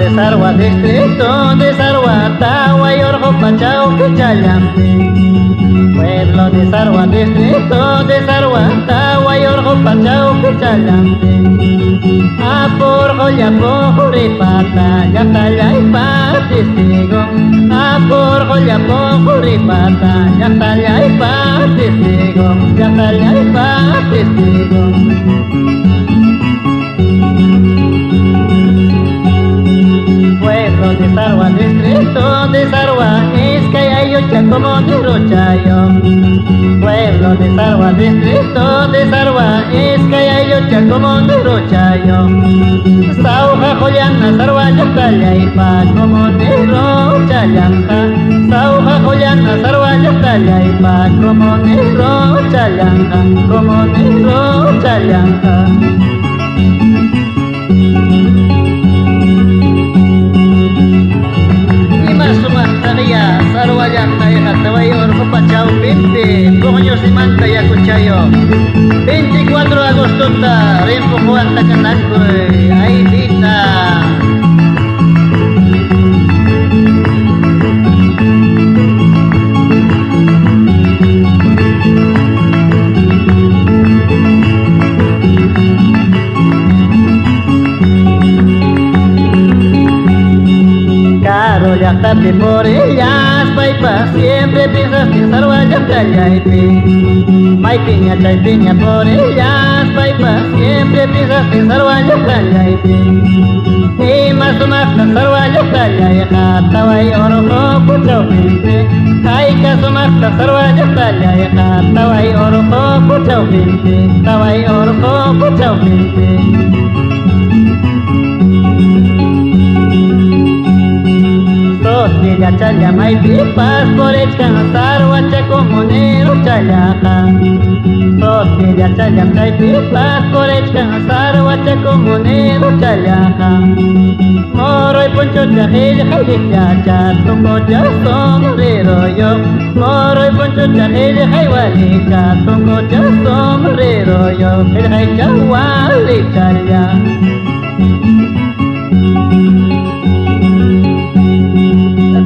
de Sarwa, distrito de Sarwa, Tawa y Orjo Pachao Quichallampi. Pueblo de Sarwa, distrito de Sarwa, Tawa y Orjo Pachao Quichallampi. A por joya por ripata, ya talla y pa testigo. A por joya por ripata, ya talla y pa testigo, ya talla y pa testigo. Pueblo de Sarwa, distrito de Sarwa, es que hay ocha como de Rochayo. Pueblo de Sarwa, distrito de Sarwa, es que hay ocha como de Rochayo. Sauja joyana Sarwa ya talla y pa como de Rochayanja. Sauja joyana Sarwa ya talla y pa como de Rochayanja, como de Rochayanja. Sarwayanta y Hataway Orjo Pachao Pinti, Coño Simanta y Acuchayo. 24 de agosto, Rimpo Juan Tacanaco, ahí dita. Ya está por ellas, paipa, siempre piensas que Sarwa ya talla y pi. May piña, chay piña por ellas, paipa, siempre piensas que Sarwa ya talla y pi. Y más o más la Sarwa ya talla y Hatawa y Orjo Puchao Pinti. Hay caso más la Sarwa ya talla y Hatawa y Orjo Puchao Pinti. Tawa y Orjo Puchao Pinti. Ya chaya may pipas por descansar guacha como nero chayaja. Ya chaya may pipas por descansar guacha como nero chayaja. Moro y poncho chajil jai chacha, tongo ya sombrero yo. Moro y poncho chajil jai wali cha, tongo ya sombrero yo. El jai cha wali chaya.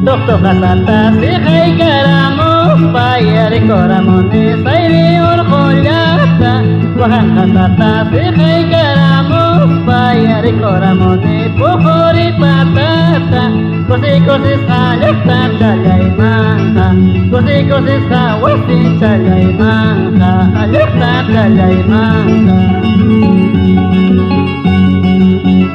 Tokto kasata si hay karamo, payari koramone sairi orjollata. Wahan kasata si hay karamo, payari koramone pujori patata. Kosi kosi sayakta chalay manga, kosi kosi sawasi chalay manga, ayakta chalay manga.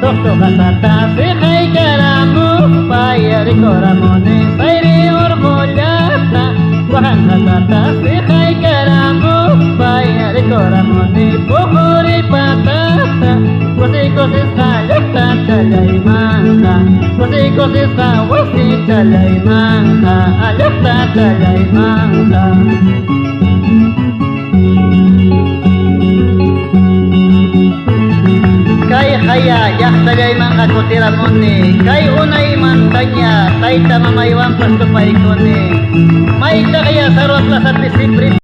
Tokto kasata si hay karamo, payari koramone sairi orjollata. Wahan kasata si hay karamo, payari koramone pujori patata. Kosi kosi sayakta chalay manga, kosi kosi sawasi chalay manga, ayakta chalay manga. Kay haya yahtagay mga kutiramoni, kay unay mantanya, tay tamamaywan pasto paikoni. May kaya sarot la sa disiprin.